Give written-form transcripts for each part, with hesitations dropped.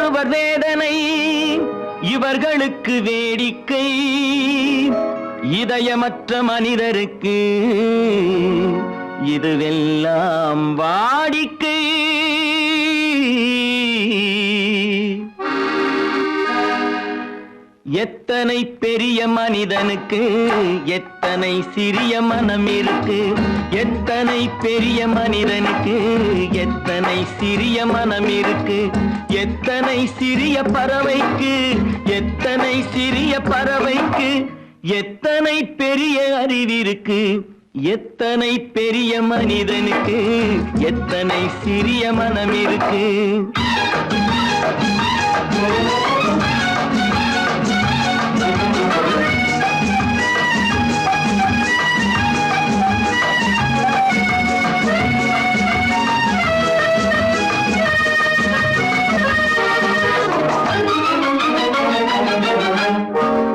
ஒருவர் வேதனை இவர்களுக்கு வேடிக்கை, இதயமற்ற மனிதருக்கு இதுவெல்லாம் வாடிக்கை. எத்தனை பெரிய மனிதனுக்கு எத்தனை சிறிய மனம் இருக்கு, எத்தனை பெரிய மனிதனுக்கு எத்தனை சிறிய மனம் இருக்கு, எத்தனை சிறிய பறவைக்கு எத்தனை சிறிய பறவைக்கு எத்தனை பெரிய அறிவிருக்கு, எத்தனை பெரிய மனிதனுக்கு எத்தனை சிறிய மனம் இருக்கு.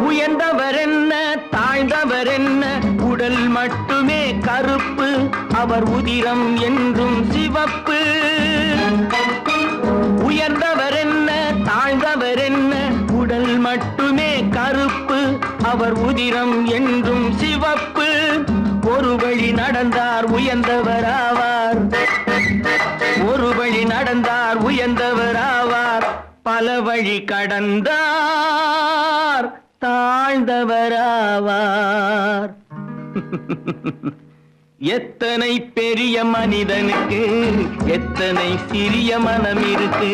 உயர்ந்தவர் என்ன தாழ்ந்தவர் என்ன, உடல் மட்டுமே கருப்பு, அவர் உதிரம் என்றும் சிவப்பு. உயர்ந்தவர் என்ன தாழ்ந்தவர் என்ன, உடல் மட்டுமே கருப்பு, அவர் உதிரம் என்றும் சிவப்பு. ஒரு வழி நடந்தார் உயர்ந்தவராவார், ஒரு வழி நடந்தார் உயர்ந்தவராவார், பல வழி கடந்தார் தாழ்ந்தவராவார். எத்தனை பெரிய மனிதனுக்கு எத்தனை சிறிய மனம் இருக்கு.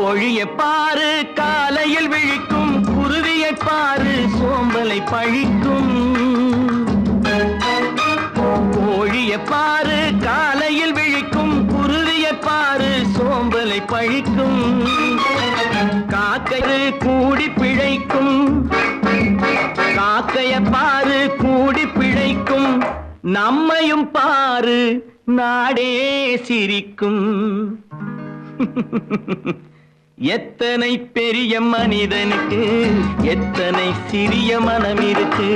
கோழியை பாரு காலையில் விழிக்கும், குருவியை பாரு சோம்பலை பழிக்கும். கோழியை பாரு காலையில் விழிக்கும், குருவியை பாரு சோம்பலை பழிக்கும். காக்கை கூடி பிழைக்கும், காக்கைய பாரு கூடி பிழைக்கும். நம்மையும் பாரு நாடே சிரிக்கும். எத்தனை பெரிய மனிதனுக்கு எத்தனை சிறிய மனம் இருக்கு.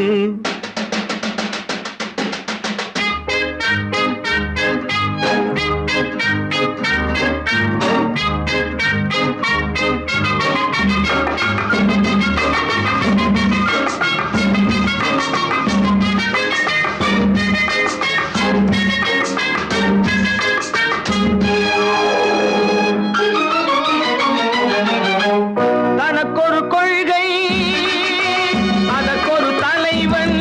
தனக்கொரு கொள்கை அதற்கொரு தலைவன்,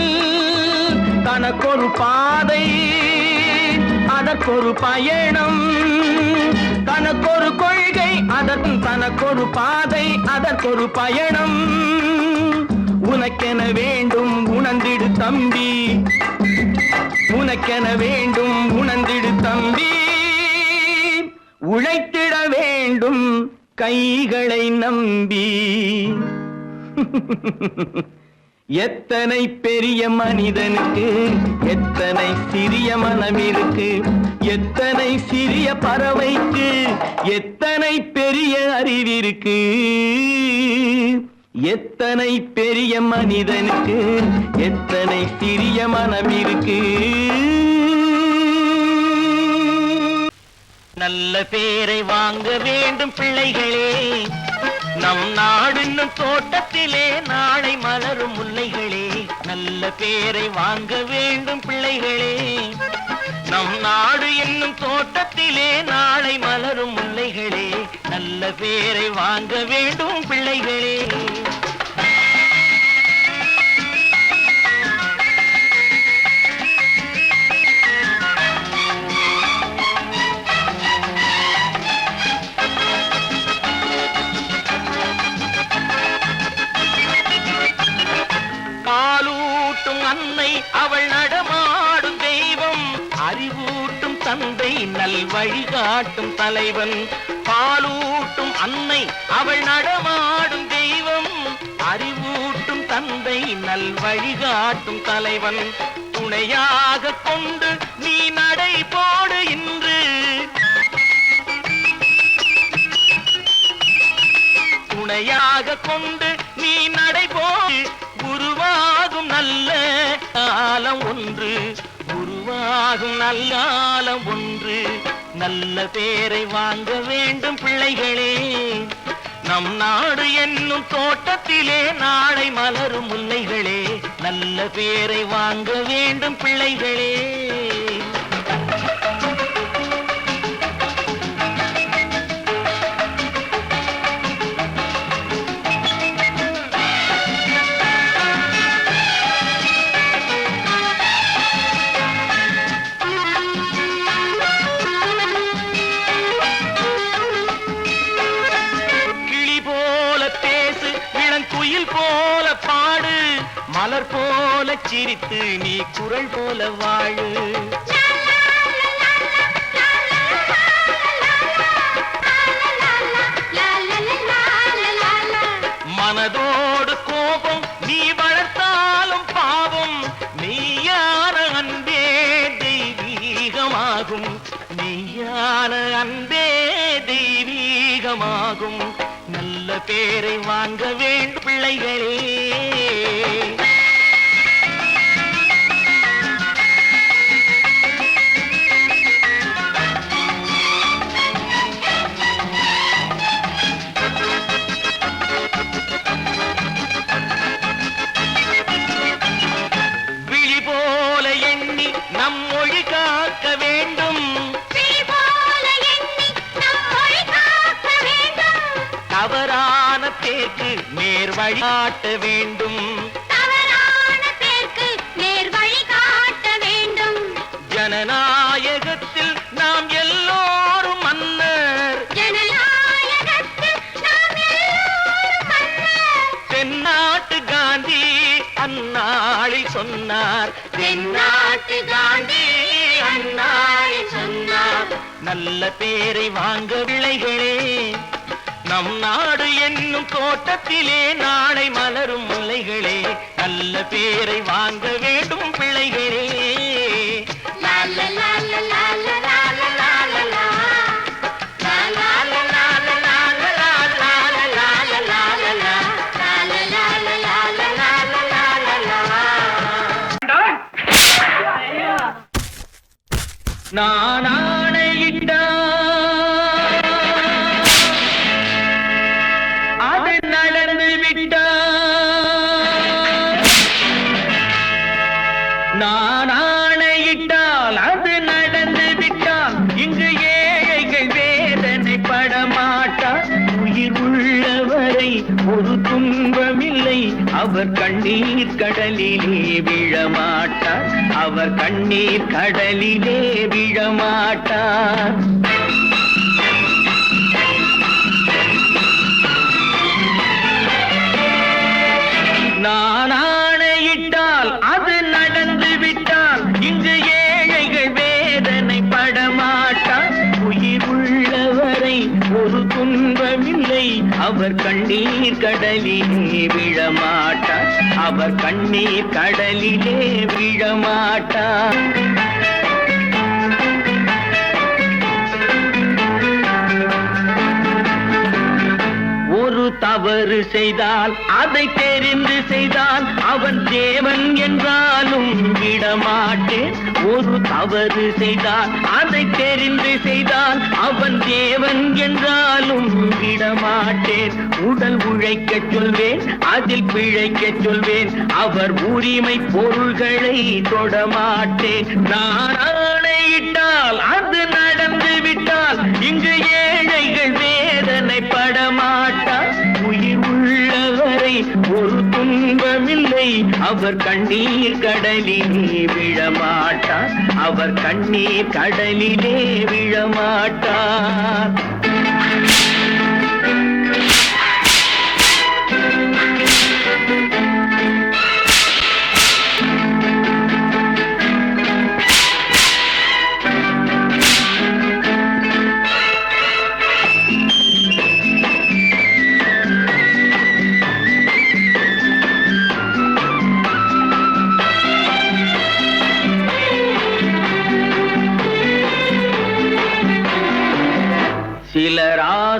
தனக்கொரு பாதை அதற்கொரு பயணம். தனக்கொரு கொள்கை தனக்கொரு பாதை அதற்கொரு பயணம். உனக்கென வேண்டும் உணர்ந்திடு தம்பி, உனக்கென வேண்டும் உணர்ந்திடு தம்பி. உழைத்திட வேண்டும் கைகளை நம்பி. எத்தனை பெரிய மனிதனுக்கு எத்தனை சிறிய மனம் இருக்கு, எத்தனை சிறிய பறவைக்கு எத்தனை பெரிய அறிவிருக்கு. எத்தனை பெரிய மனிதனுக்கு எத்தனை சிறிய மனம் இருக்கு. நல்ல பேரை வாங்க வேண்டும் பிள்ளைகளே, நம் நாடு என்னும் தோட்டத்திலே நாளை மலரும் முல்லைகளே. நல்ல பேரை வாங்க வேண்டும் பிள்ளைகளே, நம் நாடு என்னும் தோட்டத்திலே நாளை மலரும் முல்லைகளே. நல்ல பேரை வாங்க வேண்டும் பிள்ளைகளே. அன்னை அவள் நடமாடும் தெய்வம், அறிவூட்டும் தந்தை நல் வழிகாட்டும் தலைவன். பாலூட்டும் அன்னை அவள் நடமாடும் தெய்வம், அறிவூட்டும் தந்தை நல் வழிகாட்டும் தலைவன், துணையாக கொண்டு நீ நடை போடு இன்று, துணையாக கொண்டு நீ நடை போடு, உருவாகும் நல்ல காலம் ஒன்று, உருவாகும் நல்ல காலம் ஒன்று. நல்ல பேரை வாங்க வேண்டும் பிள்ளைகளே, நம் நாடு என்னும் தோட்டத்திலே நாளை மலரும் முல்லைகளே, நல்ல பேரை வாங்க வேண்டும் பிள்ளைகளே. குயில் போல பாடு, மலர் போல சிரித்து நீ குரல் போல வாழு, மனதோடு கோபம் நீ வளர்த்தாலும் பாவம், மெய்யான அன்பே தெய்வீகமாகும், மெய்யான அன்பே தெய்வீகமாகும். நல்ல பேரை வாங்க வேண்டும் பிள்ளைகளே. விழி போல எண்ணி நம் மொழி காக்க வேண்டும், தவறான பேருக்கு நேர் வழி காட்ட வேண்டும், தவறான பேருக்கு நேர் வழி காட்ட வேண்டும். ஜனநாயகத்தில் நாம் எல்லோரும் மன்னர், ஜனநாயகத்தில் நாம் எல்லோரும் மன்னர். தென்னாட்டு காந்தி அந்நாளில் சொன்னார், தென்னாட்டு காந்தி அந்நாளில் சொன்னார். நல்ல பேரை வாங்க பிள்ளைகளே, நம் நாடு என்னும் தோட்டத்திலே நாளை மலரும் முல்லைகளே, நல்ல பேரை வாங்க வேண்டும் பிள்ளைகளே. நான் ஆணையிட்டா அது நடந்து விட்டால், நான் ஆணையிட்டால் அது நடந்து விட்டால், இங்கு ஏழைகள் வேதனை படமாட்டார், உயிர் உள்ளவரை ஒரு துன்பமில்லை, அவர் கண்ணீர் கடலிலே விழமாட்டார், அவர் கண்ணீர் கடலிலே விழமாட்டார். நான் ஆணையிட்டால் அது நடந்து விட்டால், இங்கு ஏழைகள் வேதனை படமாட்டார், உயிர் உள்ளவரை ஒரு துன்பமில்லை, அவர் கண்ணீர் கடலிலே விழமாட்டார், அவர் கண்ணீர் கடலிலே விழமாட்டார். ஒரு தவறு செய்தால் அதை தெரிந்து செய்தால் அவன் தேவன் என்றாலும் விடமாட்டேன், ஒரு தவறு செய்தால் அதை தெரிந்து செய்தால் அவன் தேவன் என்றாலும் விடமாட்டேன். உடல் உழைக்கச் சொல்வேன், அதில் பிழைக்கச் சொல்வேன், அவர் உரிமை பொருள்களை தொடமாட்டேன். நான் ஆணையிட்டால் அது நடந்து விட்டால், இங்கு ஏழைகள் வேதனை படமாட்டார், உயிர் உள்ளவரை ஒரு துன்பமில்லை, அவர் கண்ணீர் கடலிலே விழமாட்டார், அவர் கண்ணீர் கடலிலே விழமாட்டார்.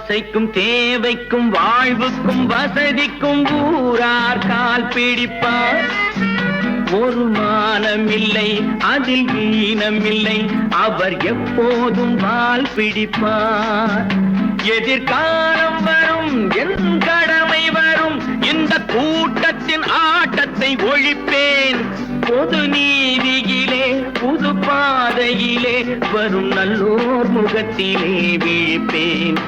ஆசைக்கும் தேவைக்கும் வாழ்வுக்கும் வசதிக்கும் ஊரார் கால் பிடிப்பார். ஒரு மானமில்லை அதில் ஈனமில்லை, அவர் எப்போதும் வால் பிடிப்பார். எதிர்காலம் வரும், என் கடமை வரும், இந்த கூட்டத்தின் ஆட்டத்தை ஒழிப்பேன். பொது நீதியிலே புது பாதையிலே வரும் நல்லோர் முகத்திலே விழிப்பேன்.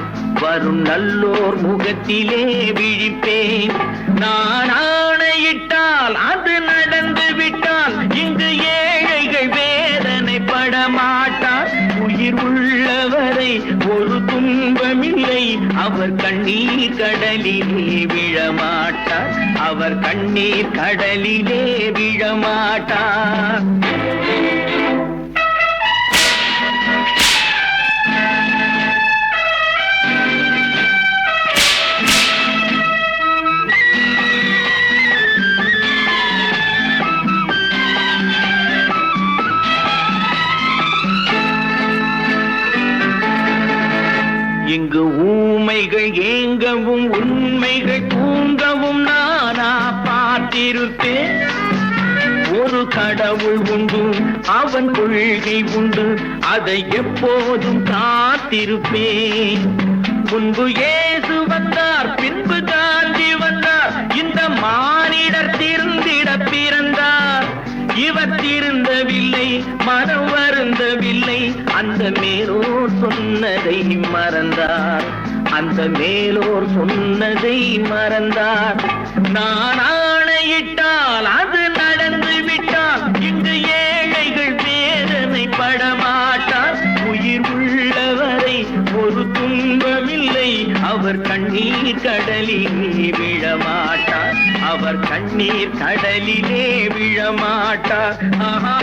வரும் நல்லோர் முகத்திலே விழிப்பேன். நான் ஆணையிட்டால் அது நடந்து விட்டால் இங்கு ஏழைகள் வேதனைப்பட மாட்டார். உயிர் உள்ளவரை ஒரு துன்பமில்லை, அவர் கண்ணீர் கடலிலே விழமாட்டார். அவர் கண்ணீர் கடலிலே விழமாட்டார். இங்கு ஊமைகள் ஏங்கவும் உண்மைகள் தூங்கவும் நானா பார்த்திருப்பேன். ஒரு கடவுள் உண்டு, அவன் கொள்கை உண்டு, அதை எப்போதும் காத்திருப்பேன். முன்பு இயேசு வந்தார், பின்பு காந்தி வந்தார், இந்த மானிடர் திருந்திட பிறந்தார். இவர் திருந்தவில்லை, மனம் வருந்தவில்லை, அந்த மேலோர் சொன்னதை மறந்தார். அந்த மேலோர் சொன்னதை மறந்தார். நான் ஆணையிட்டால் அது நடந்து விட்டால் இங்கு ஏழைகள் வேதனை படமாட்டார். உயிர் உள்ளவரை ஒரு துன்பமில்லை, அவர் கண்ணீர் கடலிலே விழமாட்டார். அவர் கண்ணீர் கடலிலே விழமாட்டார். ஆஹா.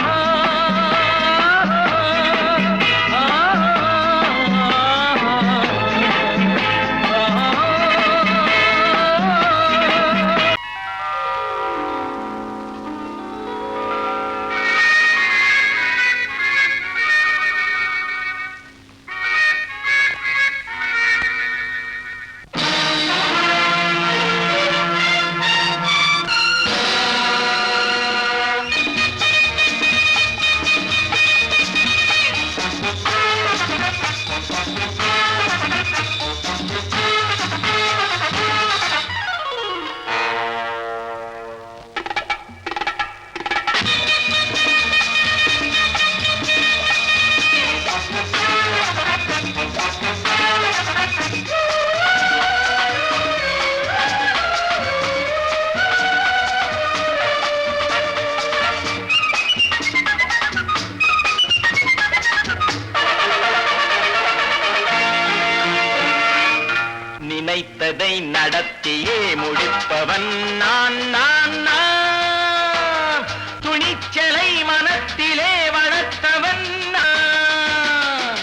நினைத்ததை நடத்தியே முடிப்பவன் நான் நான் நான். துணிச்சலை மனத்திலே வளர்த்தவன் நான்.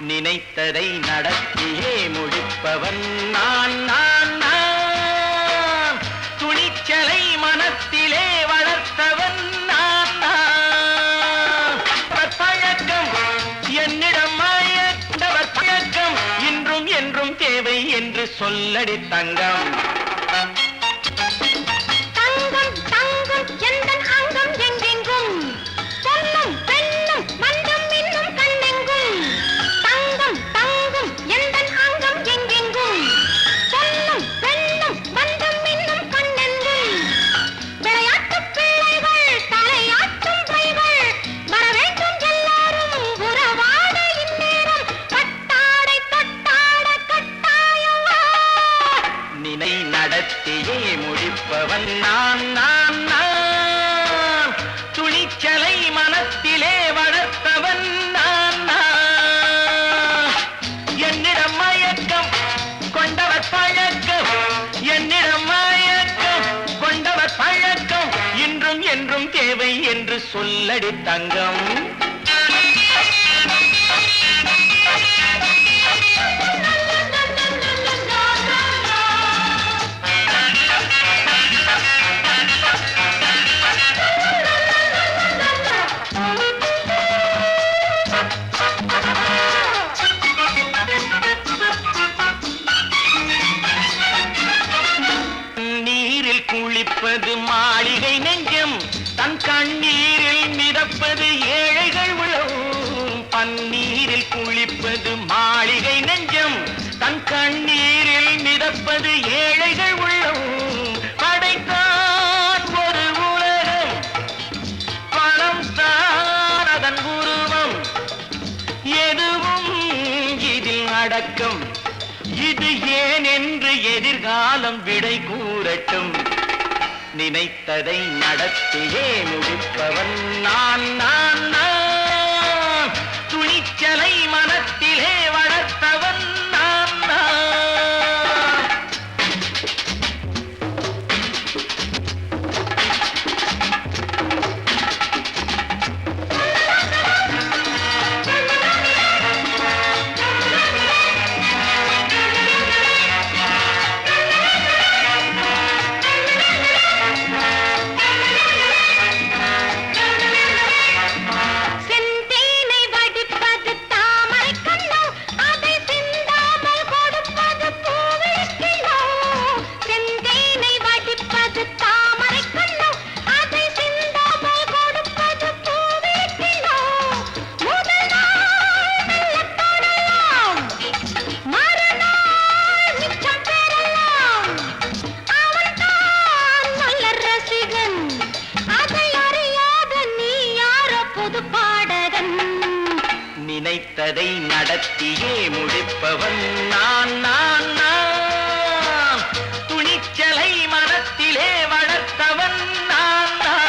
நினைத்ததை நடத்தியே முடிப்பவன் நான் நான் நான். துணிச்சலை மனத்திலே வளர்த்தவன் நான் நான். பழக்கம் என்னிடம் மாயவர் பழக்கம் இன்றும் என்றும் தேவை என்று சொல்லடி தங்கம். தங்கம் தங்கம் எந்தன் அங்கம் எங்கெங்கும், பொன்னும் பெண்ணும் மன்றம் இன்னும் கண்ணெங்கும். தங்கம் தங்கம் எந்தன் அங்கம் எங்கெங்கும், பொன்னும் பெண்ணும் மன்றம் இன்னும் கண்ணெங்கும். விளையாட்டு பிள்ளைகள் தலையாட்டும் பைகள், வர வேண்டும் எல்லாரும் உறவாட இந்நேரம். கட்டாடை தொட்டாட கட்டாயவா. நினை நடத்தியே முடிப்பவன் நான் நான் நான். துணிச்சலை மனத்திலே வளர்த்தவன் நான் நான். என்னிடம் மயக்கம் கொண்டவர் பழக்கம், என்னிடம் மயக்கம் கொண்டவர் பழக்கம் இன்றும் என்றும் தேவை என்று சொல்லடி தங்கம். குளிப்பது மாளிகை நெஞ்சம், தன் கண்ணீரில் மிதப்பது ஏழைகள் உளம். பன்னீரில் குளிப்பது மாளிகை நெஞ்சம், தன் கண்ணீரில் மிதப்பது ஏழைகள் உள்ளம். படைத்தான் ஒரு உலகம், பணம் தான் அதன் உருவம். எதுவும் இதில் அடக்கம், இது ஏன் என்று எதிர்காலம் விடை கூறட்டும். நினைத்ததை நடத்தியே முடிப்பவன் நான் நான் நான். துணிச்சலை மனத்திலே வளர்த்தவன் நான் நான். நினைத்ததை நடத்தியே முடிப்பவன் நான் நான் நான். துணிச்சலை மனத்திலே வளர்த்தவன் நான் நான்.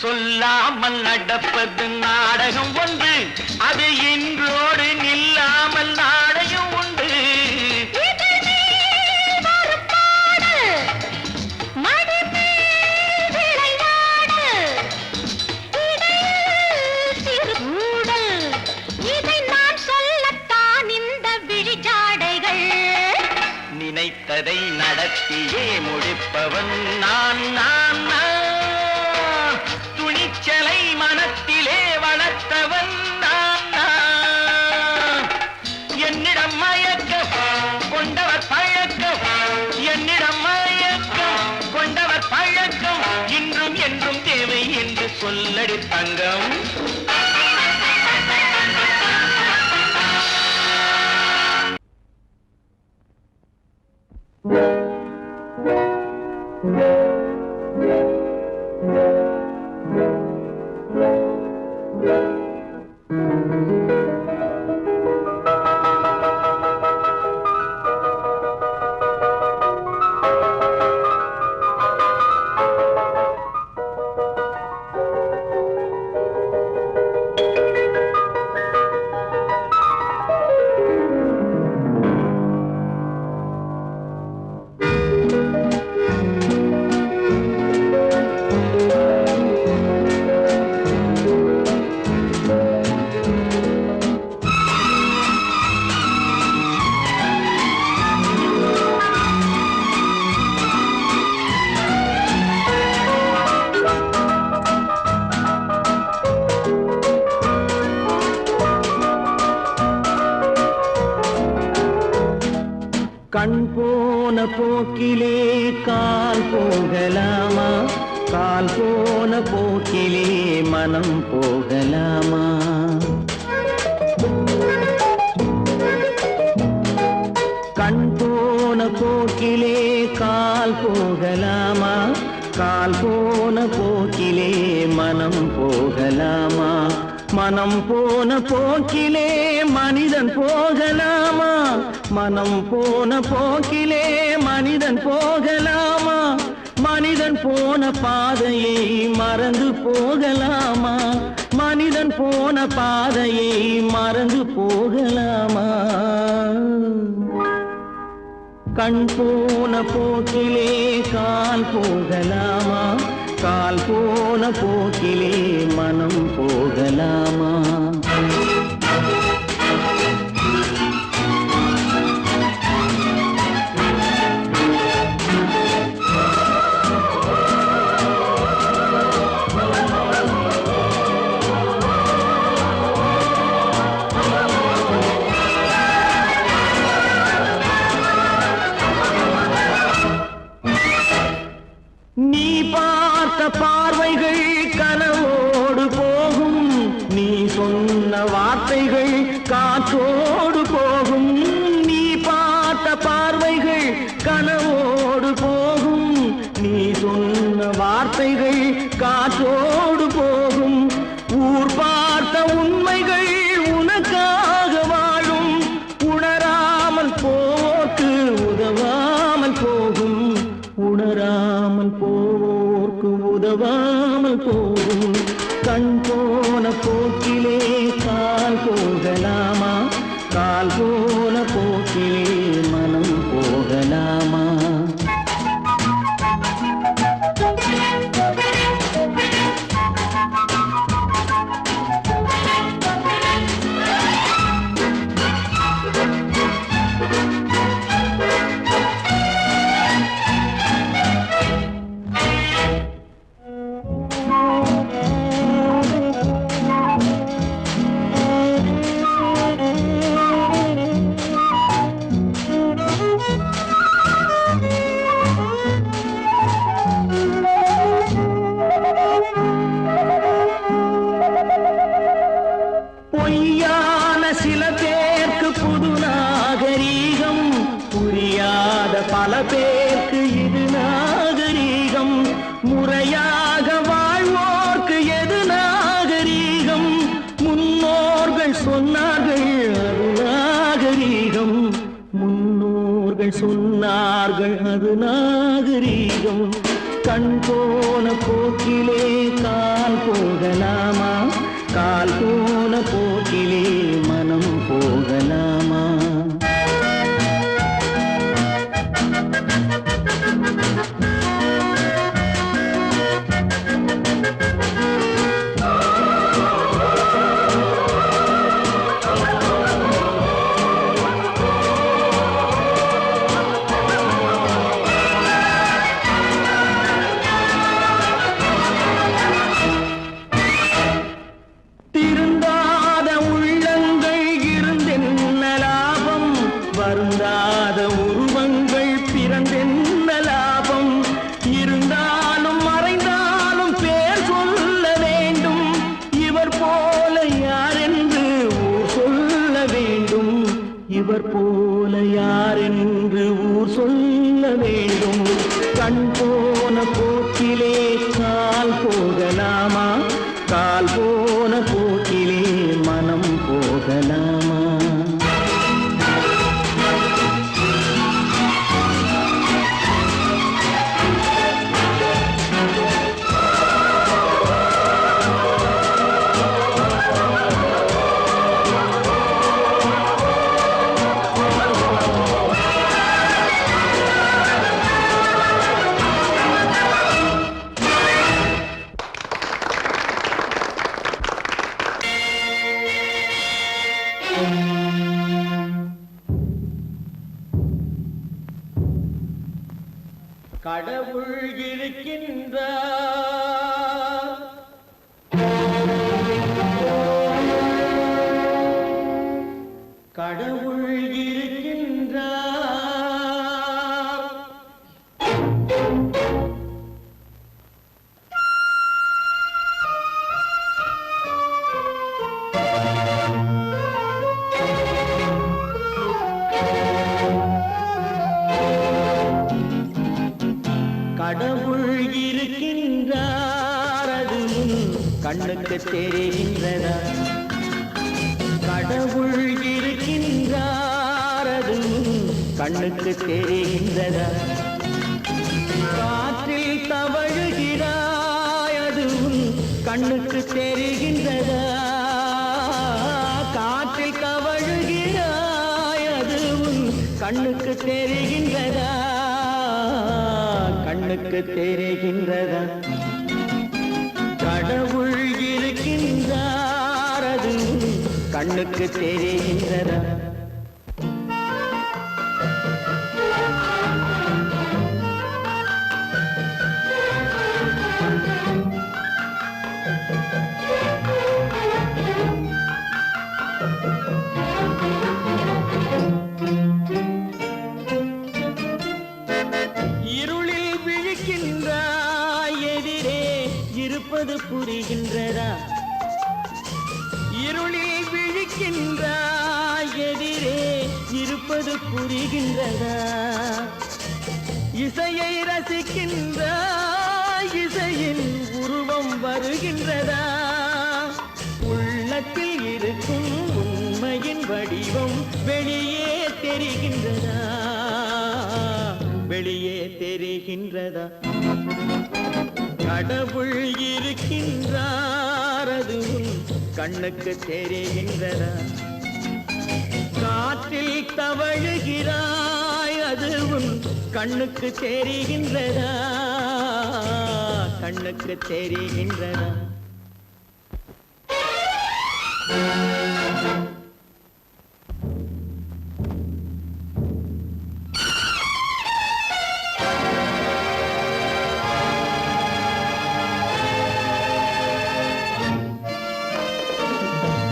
சொல்லாமல் நடப்பது நாடகம் ஒன்று, அது இன்றோடு நில்லாமல் நாடையும் உண்டு. இதை நான் சொல்லத்தான் இந்த விழிஜாடைகள். நினைத்ததை நடத்தியே முடிப்பவன் நான் நான் நான். துணிச்சலை மனத்திலே வளர்த்தவன் நான் நான். என்னிடம் மயக்கம் கொண்டவர் பழக்கம், என்னிடம் மயக்கம் கொண்டவர் பழக்கம். இன்றும் என்றும் தேவை என்று சொல்லடி தங்கம். கண் போன போக்கிலே கால் போகலாமா, கால் போன போக்கிலே மனம் போகலாமா. கண் போன போக்கிலே கால் போகலாமா, கால் போன போக்கிலே மனம் போகலாமா. மனம் போன போக்கிலே மனிதன் போகலாமா, மனம் போன போக்கிலே மனிதன் போகலாமா. மனிதன் போன பாதையை மறந்து போகலாமா, மனிதன் போன பாதையை மறந்து போகலாமா. கண் போன போக்கிலே கால் போகலாமா, கால் போன போக்கிலே மனம் போகலாமா? நீ பார்த்த பார்வைகள் கனவோடு போகும், நீ சொன்ன வார்த்தைகள் காற்றோடு போகும். நீ பார்த்த பார்வைகள் கனவோடு போகும், நீ சொன்ன வார்த்தைகள் காற்றோடு போகும். ஊர் பார்த்த உண்மைகள் உனக்காக வாழும், உணராமல் போக்கு உதவாமல் போகும், உணராமல் போர்க்கு உதவாமல் போகும். கண் போன போக்கிலே கால் போகலாமா, கால் போன போக்கிலே மனம் போகலாமா? பொய்யான சில பேருக்கு புது நாகரீகம், புரியாத பல பேருக்கு இது நாகரீகம். முறையாக வாழ்வோர்க்கு எது நாகரீகம்? முன்னோர்கள் சொன்னார்கள் அது நாகரீகம், முன்னோர்கள் சொன்னார்கள் அது நாகரீகம். கண் போன போக்கிலே கால் போகலாமா, கால் போன போக்கிலே மனம் போகலாமா? திருந்தாத உள்ளங்கள் இருந்தென்ன லாபம், வருந்தாத உருவங்கள் பிறந்தென்ன லாபம்? இருந்தாலும் மறைந்தாலும் பேர் சொல்ல வேண்டும், இவர் போல யாரென்று ஊர் சொல்ல வேண்டும், இவர் போல யாரென்று ஊர் சொல்ல வேண்டும். கண் போன போக்கிலே கால் போகலாமா, கால் போன போக்கிலே மனம் போகலாமா? கடவுள் இருக்கின்றார், கடவுள் இருக்கின்றார். கடவுள் இருக்கின்றார், அது கண்ணுக்கு தெரிகின்றதா? கடவுள் இருக்கின்றார், அது கண்ணுக்கு தெரிகின்றதா? காற்றில் தவழுகிறாய், அது கண்ணுக்கு தெரிகின்றதா? காற்றில் தவழுகிறாய், அது கண்ணுக்கு தெரிகின்றதா கண்ணுக்கு தெரிகின்றதா கடவுள் இருக்கின்றார் அது கண்ணுக்கு தெரிகின்றதா இருளில் விழிக்கின்றாய் எதிரே இருப்பது புரிகின்றதா இருளில் விழிக்கின்றாய் எதிரே இருப்பது புரிகின்றதா இசையை ரசிக்கின்றாய் இசையின் உருவம் வருகின்றதா உள்ளத்தில் இருக்கும் உண்மையின் வடிவம் வெளியே தெரிகின்றதா வெளியே தெரிகின்றதா கடவுள் இருக்கின்றார் அது உன் கண்ணுக்கு தெரிகின்றதா காற்றில் தவழுகிறாய் அது உன் கண்ணுக்கு தெரிகின்றதா கண்ணுக்கு தெரிகின்றதா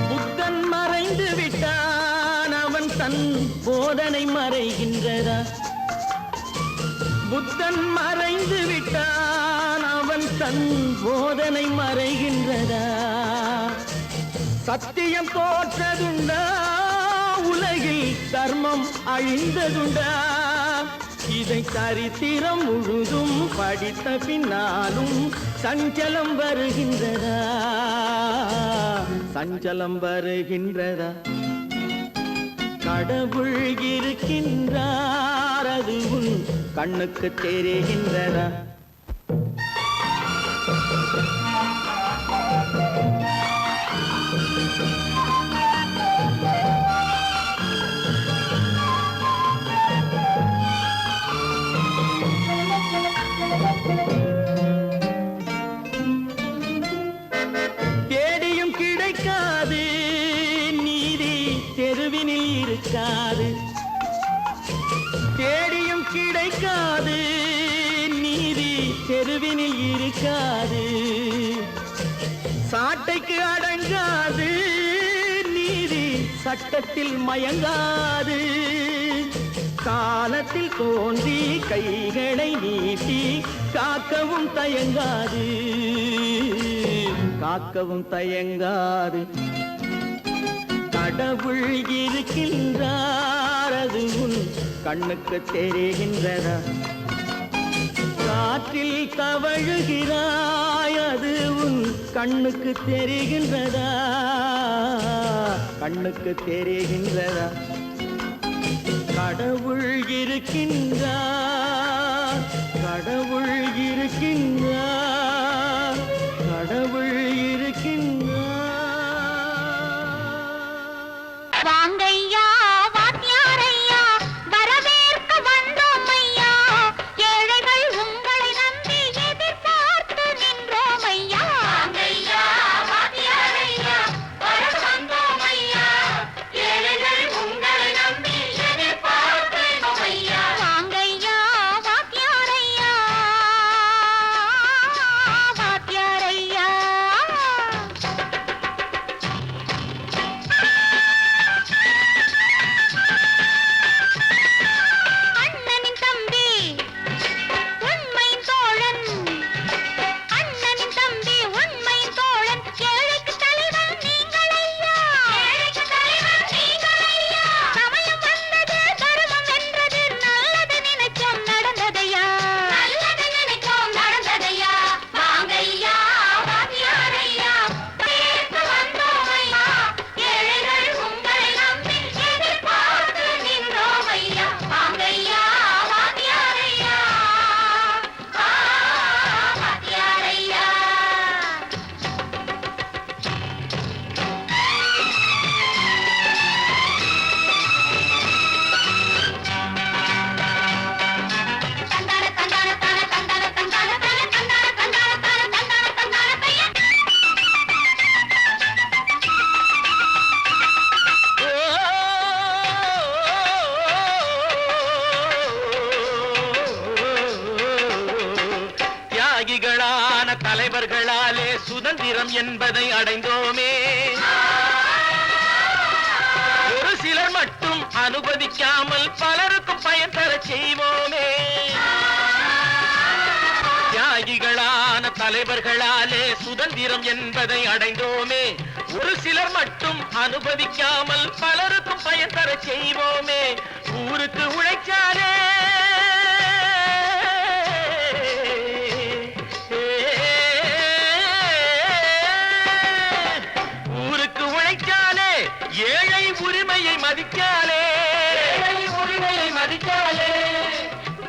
புத்தன் மறைந்து விட்டான் அவன் தன் போதனை மறைகின்றதா புத்தன் மறைந்து விட்டான் அவன் தன் போதனை மறைகின்றதா சத்தியம் தோற்றதுண்டா உலகில் தர்மம் அழிந்ததுண்டா இதை சரித்திரம் முழுதும் படித்த பின்னாலும் சஞ்சலம் வருகின்றதா சஞ்சலம் வருகின்றதா கடவுள் இருக்கின்றார் அது உன் கண்ணுக்கு தெரிகின்றதா தேடியும் கிடைக்காது நீதி தெருவினில் இருக்காது தேடியும் கிடைக்காது நீதி தெருவினில் இருக்காது சாட்டைக்கு அடங்காது நீதி சட்டத்தில் மயங்காது காலத்தில் தோன்றி கைகளை நீட்டி காக்கவும் தயங்காது காக்கவும் தயங்காது கடவுள் இருக்கின்றார் அது உன் கண்ணுக்கு தெரிகின்றதா காற்றில் தவழுகிறாய் அது உன் கண்ணுக்கு தெரிகின்றதா கண்ணுக்கு தெரிகின்றதா கடவுள் இருக்கின்றார் கடவுள் இருக்கின்றார் கடவுள் இருக்கின்றார் வாங்கையா வாத்தியாரையா வரவேற்க வந்தோம் ஐயா ஏழைகள் உங்களை நம்பி எதிர்பார்த்து நின்றோம் ஐயா வாங்கையா வாத்தியாரையா வர வந்தோம் ஐயா ஏழைகள் உங்களை நம்பி எதிர்பார்த்து ஐயா வாங்கையா வாத்தியாரையா யாகிகளான தலைவர்களாலே சுதந்திரம் என்பதை அடைந்தோமே. ஒரு சிலர் மட்டும் அனுமதிக்காமல் பலருக்கும் பயன் தர செய்வோமே. தியாகிகளான தலைவர்களாலே சுதந்திரம் என்பதை அடைந்தோமே. ஒரு சிலர் மட்டும் அனுமதிக்காமல் பலருக்கும் பயன் தர செய்வோமே. ஊருக்கு உழைச்சாலே ஏழை உரிமையை மதிக்காலே, உரிமையை மதிக்காலே.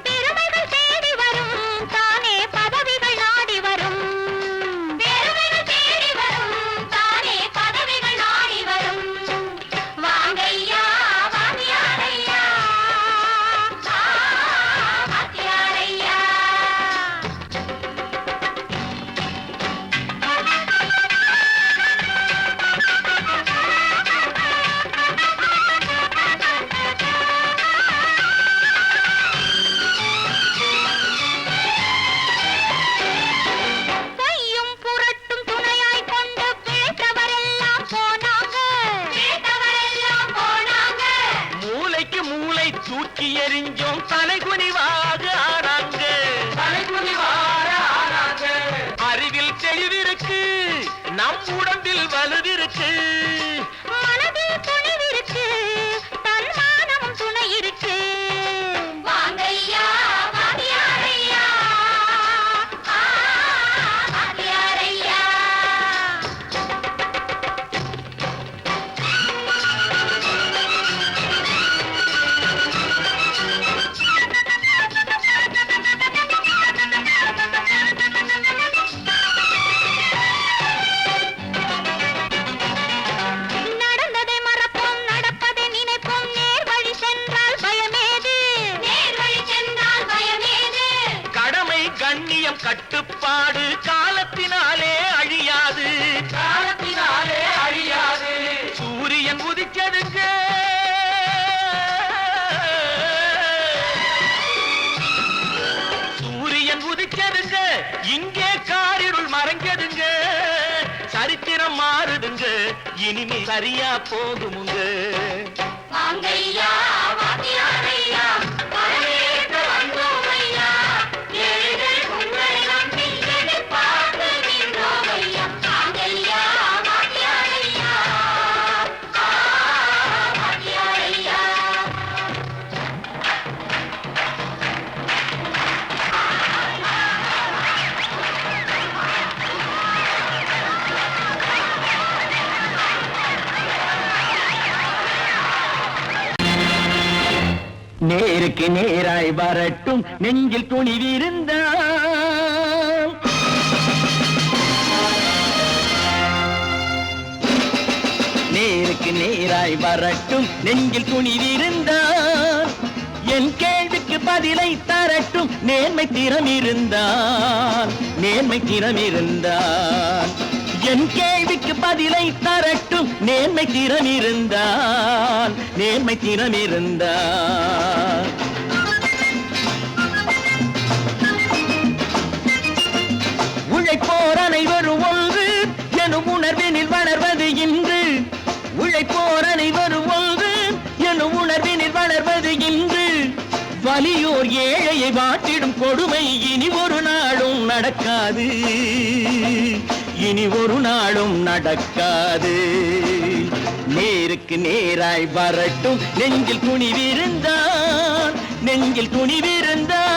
பெருமைகள் தேடி வரும் தானே பதவிகள் நாடி வரும். பெருமைகள் தேடி வரும் தானே பதவிகள் நாடி வரும். வாங்கையா வாத்தியாரையா, வாத்தியாரையா. தூக்கி எறிஞ்சோம் தலைகுனிவாக ஆனாங்க, தலைகுனிவாக ஆனாங்க. அறிவில் தெளிவிருக்கு, நம் உடம்பில் வலுவிருக்கு, மனதில் துணிவிருக்கு, தன்மானமும் துணை இருக்கு. வாங்கையா வாத்தியாரையா, வாத்தியாரையா. கண்ணியம் கட்டுப்பாடு காலத்தினாலே அழியாது, காலத்தினாலே அழியாது. சூரியன் உதிச்சதுங்க, சூரியன் உதிச்சதுங்க, இங்கே காரிருள் மறைஞ்சதுங்க. சரித்திரம் மாறுதுங்க, இனிமே சரியா போகுமுங்க. வாங்கையா வாத்தியாரையா, வரவேற்க வந்தோமையா. ஏழைகள் உங்களை நம்பி எதிர்பார்த்து நின்றோமையா. வாங்கையா வாத்தியாரையா, வாத்தியாரையா. நேருக்கு நேராய் வரட்டும் நெஞ்சில் துணிவிருந்தால், நேருக்கு நேராய் வரட்டும் நெஞ்சில் துணிவிருந்தால். என் கேள்விக்கு பதிலை தரட்டும் நேர்மை திறம் இருந்தால், நேர்மை திறம் இருந்தால். என் கேள்விக்கு பதிலை தரட்டும் நேர்மை திறம் இருந்தால், நேர்மை திறம் இருந்தால். உழைப்போர் அனைவரும் ஒன்று எனும் உணர்வினில் வளர்வது இன்று. உழைப்போர் அனைவரும் ஒன்று எனும் உணர்வினில் வளர்வது இன்று. வலியோர் ஏழையை வாட்டிடும் கொடுமை இனி ஒரு நாளும் நடக்காது, இனி ஒரு நாளும் நடக்காது. நேருக்கு நேராய் வரட்டும் நெஞ்சில் துணிவிருந்தால், நெஞ்சில் துணிவிருந்தால்.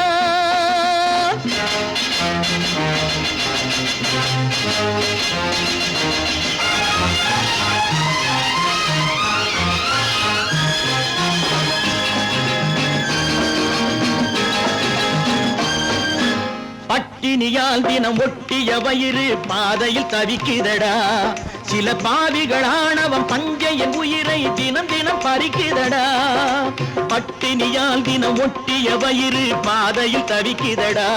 பட்டினியால் தினம் ஒட்டிய வயிறு பாதையில் தவிக்குதடா. சில பாவிகளானவன் பஞ்சையின் உயிரை தினம் தினம் பறிக்குதடா. பட்டினியால் தினம் ஒட்டிய வயிறு பாதையில் தவிக்குதடா.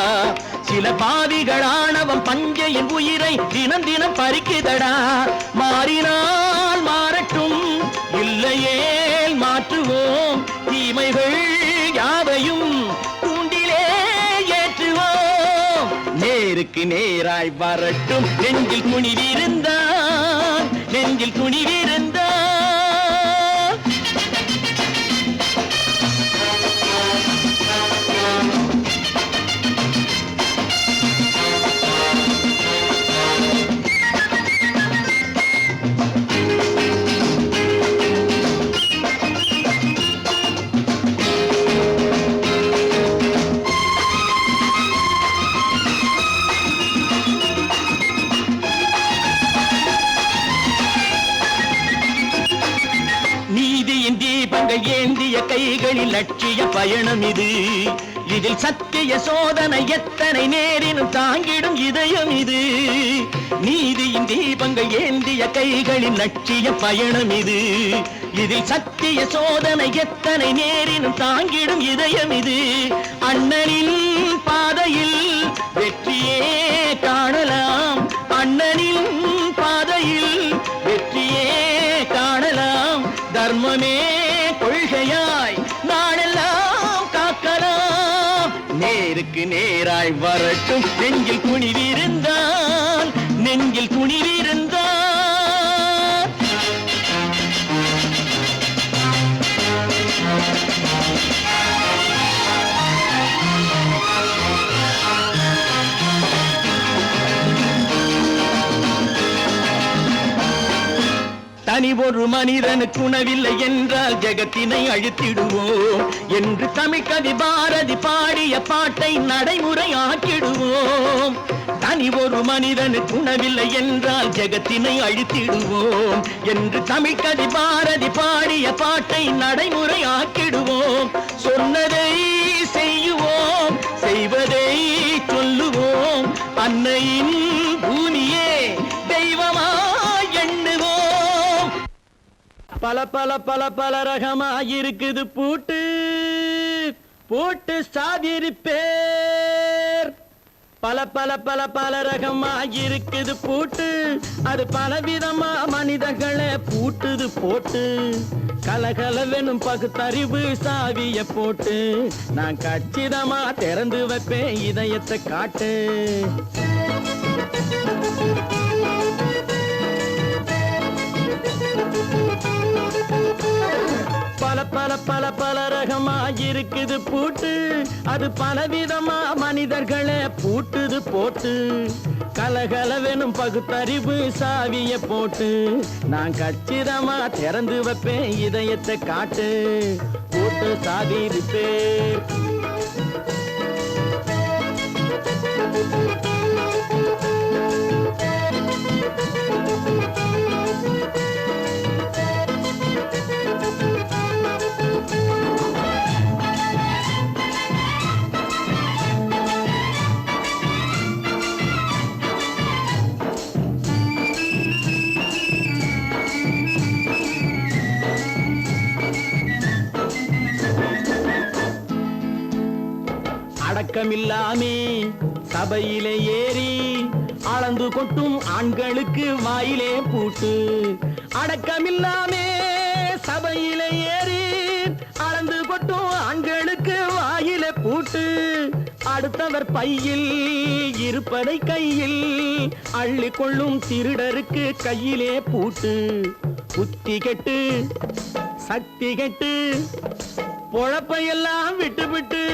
சில பாவிகளானவன் பஞ்சையின் உயிரை தினம் தினம் பறிக்குதடா. மாறினால் மாறட்டும், இல்லையேல் மாற்றுவோம். தீமைகள் யாவையும் நேருக்கு நேராய் வரட்டும் நெஞ்சில் துணிவிருந்தான் நெஞ்சில் துணிவிருந்தான் தீபங்கள் ஏந்திய கைகளில் லட்சிய பயணம் இது இதில் சத்திய சோதனை எத்தனை நேரினும் தாங்கிடும் இதயம் இது நீதியின் தீபங்கள் ஏந்திய கைகளில் லட்சிய பயணம் இது இதில் சத்திய சோதனை எத்தனை நேரினும் தாங்கிடும் இதயம் இது அண்ணனின் பாதையில் வெற்றியே காணலாம் அண்ணனின் பாதையில் வெற்றியே காணலாம் தர்மமே கொள்கையாய் நாடெல்லாம் காக்கலாம் நேருக்கு நேராய் வரட்டும் நெஞ்சில் துணிவிருந்தான் நெஞ்சில் துணிவிருந்தான் தனி ஒரு மனிதனுக்கு உணவில்லை என்றால் ஜெகத்தினை அழித்திடுவோம் என்று தமிழ் கவி பாரதி பாடிய பாட்டை நடைமுறையாக்கிடுவோம் தனி ஒரு மனிதனுக்கு உணவில்லை என்றால் ஜெகத்தினை அழித்திடுவோம் என்று தமிழ் கவி பாரதி பாடிய பாட்டை நடைமுறையாக்கிடுவோம் சொன்னதை செய்யுவோம் செய்வதை சொல்லுவோம் அன்னையின் பூமியே தெய்வமா பல பல பல பல ரகமாயிருக்குது பூட்டு பூட்டு சாதிருப்பேர் பல பல பல பல ரகமாயிருக்குது பூட்டு அது பலவிதமா மனிதர்களை பூட்டுது போட்டு கலகலவெனும் பகுத்தறிவு சாவிய போட்டு நான் கச்சிதமா திறந்து வைப்பேன் இதயத்தை காட்டு பல பல பல பல ரகமாயிருக்குது பூட்டு அது பலவிதமா மனிதர்களை பூட்டுது போட்டு கலகலவெனும் பகுத்தறிவு சாவிய போட்டு நான் கச்சிதமா திறந்து வைப்பேன் இதயத்தை காட்டு பூட்டு சாதிருப்பேன் அடக்கமில்லாமே சபையிலே ஏறி அளந்து கொட்டும் ஆண்களுக்கு வாயிலே பூட்டு அடக்கமில்லாமே சபையிலே ஏறி அளந்து கொட்டும் ஆண்களுக்கு வாயிலே பூட்டு அடுத்தவர் பையில் இருப்பதை கையில் அள்ளி கொள்ளும் திருடருக்கு கையிலே பூட்டு புத்தி கெட்டு சக்தி கெட்டு பொழப்பையெல்லாம் விட்டு விட்டு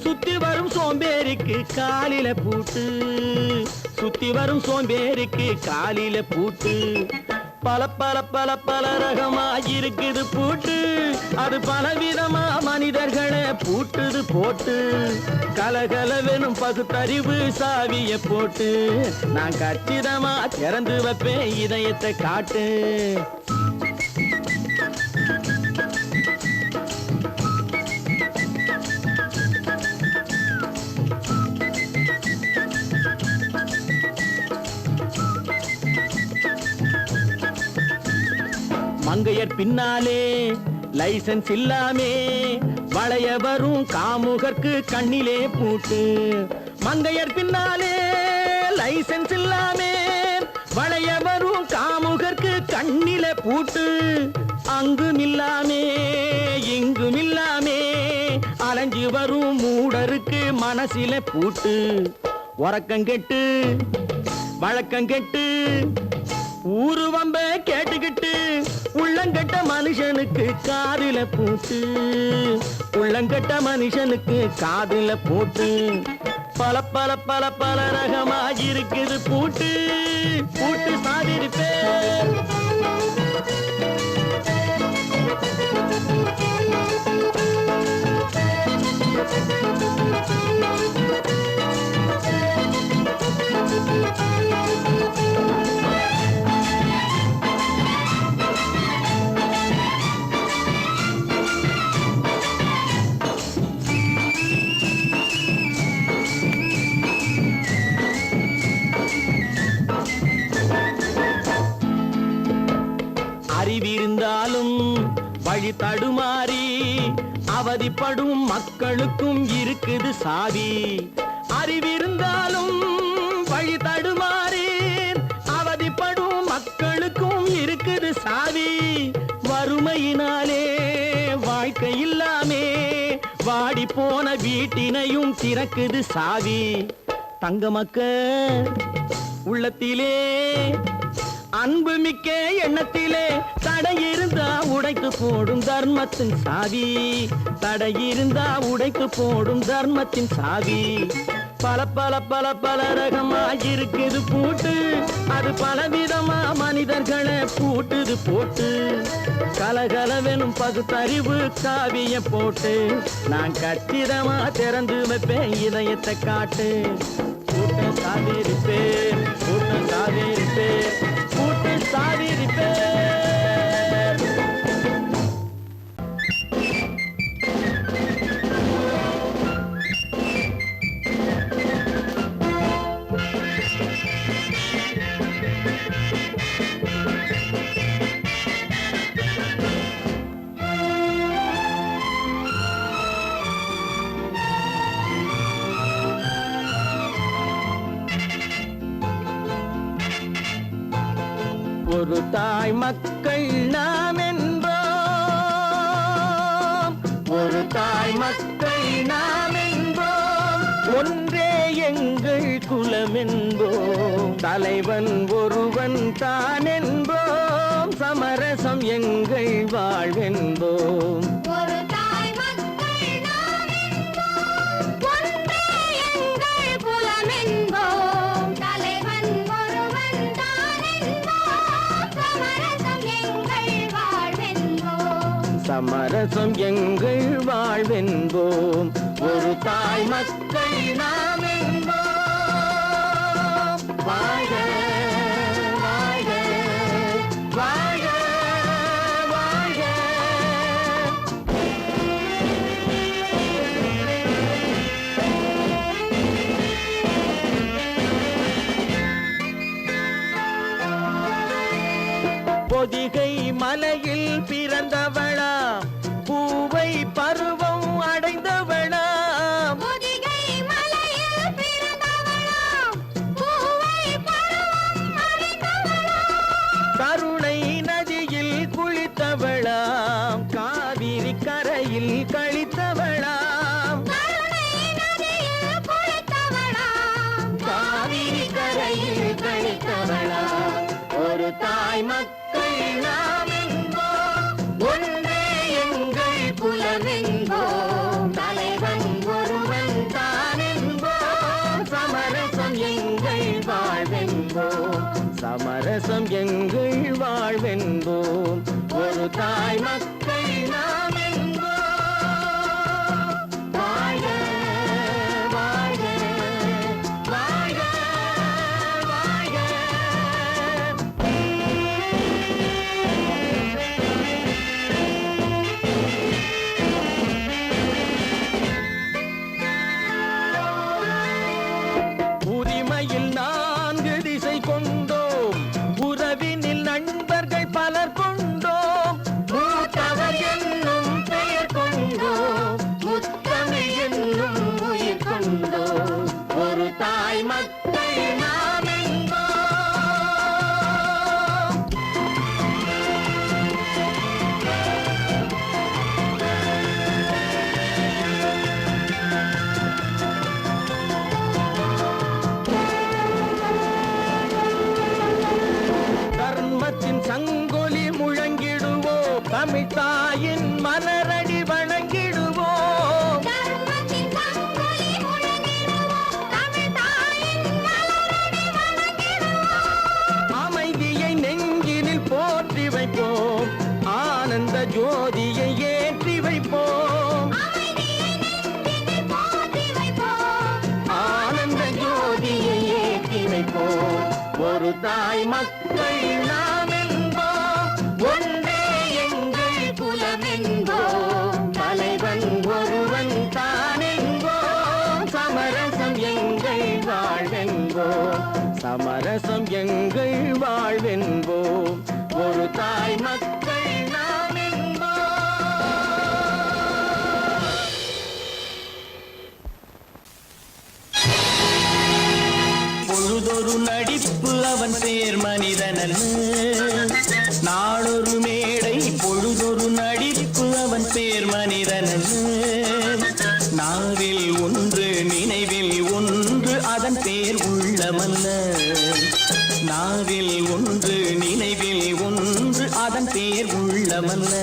சுத்தி வரும் சோம்பேறிக்கு காலில பூட்டு சுத்தி வரும் சோம்பேறிக்கு காலில பூட்டு பல பல பல பல ரகமாயிருக்குது பூட்டு அது பலவிதமா மனிதர்களை பூட்டுது போட்டு கலகலவெனும் பகுத்தறிவு சாவிய போட்டு நான் கச்சிதமா திறந்து வைப்பேன் இதயத்தை காட்டு மங்கையர் பின்னாலே லைசன்ஸ் இல்லாமே வளைய வரும் காமுகர்க்கு கண்ணிலே பூட்டு மங்கையர் பின்னாலே லைசன்ஸ் இல்லாமே வளைய வரும் காமுகர்க்கு கண்ணிலே பூட்டு அங்கும் இல்லாமே இங்கும் இல்லாமே அலைஞ்சு வரும் மூடருக்கு மனசிலே பூட்டு உறக்கம் கெட்டு வழக்கம் கெட்டு ஊரு வம்ப கேட்டுக்கிட்டு உள்ளங்கட்ட மனுஷனுக்கு காதுல பூட்டு உள்ளங்கட்ட மனுஷனுக்கு காதுல பூட்டு பல பல பல பல ரகமாக இருக்குது பூட்டு பூட்டு சாதிருப்பேன். அறிவிருந்தாலும் வழி தடுமாறி அவதிப்படும் மக்களுக்கும் இருக்குது சாவி. அறிவிருந்தாலும் வழி தடுமாறி அவதிப்படும் மக்களுக்கும் இருக்குது சாவி. வறுமையினாலே வாழ்க்கை இல்லாமே வாடி போன வீட்டினையும் திறக்குது சாவி. தங்க மக்க உள்ளத்திலே அன்பு மிக்க எண்ணத்திலே தடையிருந்தா உடைத்து போடும் தர்மத்தின் சாவி. தடையிருந்தா உடைத்து போடும் தர்மத்தின் சாவி. பல பல பல பல ரகமாயிருக்குது பூட்டு அது பலவிதமா மனிதர்களை பூட்டுது போட்டு. கலகலவெனும் பகுத்தறிவு காவிய போட்டு நான் கச்சிதமா திறந்து வைப்பேன் இதயத்தை காட்டு. கூட்டம் சாதிருப்பேன் கூட்டம் சாதிருப்பேன் கூட்டு சாதிருப்பேன். ஒரு தாய் மக்கள் நாம் என்போம். ஒரு தாய் மக்கள் நாம் என்போம். ஒன்றே எங்கள் குலம் என்போம். தலைவன் ஒருவன் தான் என்போம். சமரசம் எங்கள் வாழ்வென்போம். ஒரு தாய் மக்கள் நாம் என்போம். ஒன்றே எங்கள் குலம் என்போம். தலைவன் ஒருவன் தான் என்போம். சமரசம் எங்கள் வாழ்வென்போம். சமரசம் எங்கள் வாழ்வென்போம். ஒரு தாய் மக்கள் நாம் என்போம். வாழ்க வாழ்க வாழ்க வாழ்க. பொதிகை மலையில் பிறந்தவளா பூவை பருவம் அடைந்தவளா. பொதிகை மலையில் பிறந்தவளாம். பூவை பருவம் அடைந்தவளாம். கருணை நதியில் குளித்தவளாம். காவிரி கரையில் கழித்தவளாம். கருணை நதியில் குளித்தவளாம். காவிரி கரையில் கழித்தவளாம். ஒரு தாய் மக்கள் நாம் என்போம். ஒன்றே எங்கள் குலம் என்போம். தலைவன் ஒருவன் தான் என்போம். சமரசம் எங்கள் வாழ்வென்போம். சமரசம் எங்கள் வாழ்வென்போம். ஒரு தாய் மக்கள் நாம் என்போம். வாழ்க வாழ்க வாழ்க வாழ்க. உரிமையில் 4 திசை கொண்டோம். உறவினில் நண்பர்கள் பலர் கொண்டோம். மூத்த தர்மத்தின் சங்கொலி முழங்கிடுவோம், தமிழ் தாயின் மலரடி வணங்கிடுவோம். தர்மத்தின் சங்கொலி முழங்கிடுவோம், தமிழ் தாயின் மலரடி வணங்கிடுவோம். அமைதியை நெஞ்சினில் போற்றி வைப்போம், ஆனந்த ஜோதியை ஏற்றி வைப்போம். அமைதியை நெஞ்சினில் போற்றி வைப்போம், ஆனந்த ஜோதியை ஏற்றி வைப்போம். ஒரு தாய் மக்கள் நாம் என்போம், ஒன்றே எங்கள் குலம் என்போம். தலைவன் ஒருவன் தான் என்போம், சமரசம் எங்கள் வாழ்வென்போம். சமரசம் எங்கள் வாழ்வென்போம். ஒரு தாய் மக்கள் நாம் என்போம். பொழுதொரு நடிப்பு அவன் பேர் மனிதனல்ல, நாளொரு மேடை பொழுதொரு நடிப்பு அவன் பேர் மனிதனல்ல. நாவில் ஒன்று நினைவில் ஒன்று அதன் பேர் உள்ளமல்ல. நாவில் ஒன்று நினைவில் ஒன்று அதன் பேர் உள்ளமல்ல.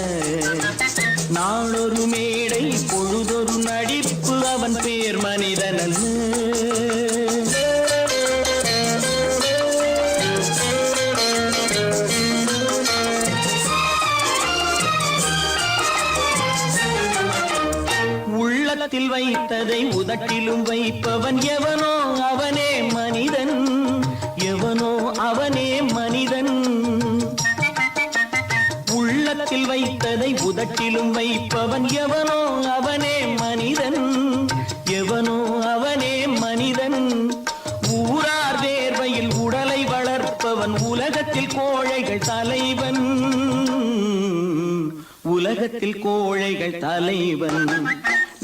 நாளொரு மேடை பொழுதொரு நடிப்பு அவன் பேர் மனிதனல்ல. உள்ளத்தில் வைத்ததை உதட்டிலும் வைப்பவன் எவனோ அவனே மனிதன், எவனோ அவனே மனிதன். உள்ளத்தில் வைத்ததை உதட்டிலும் வைப்பவன் எவனோ அவனே மனிதன், எவனோ அவனே மனிதன். ஊரார் வேர்வையில் உடலை வளர்ப்பவன் உலகத்தில் கோழைகள் தலைவன், உலகத்தில் கோழைகள் தலைவன்.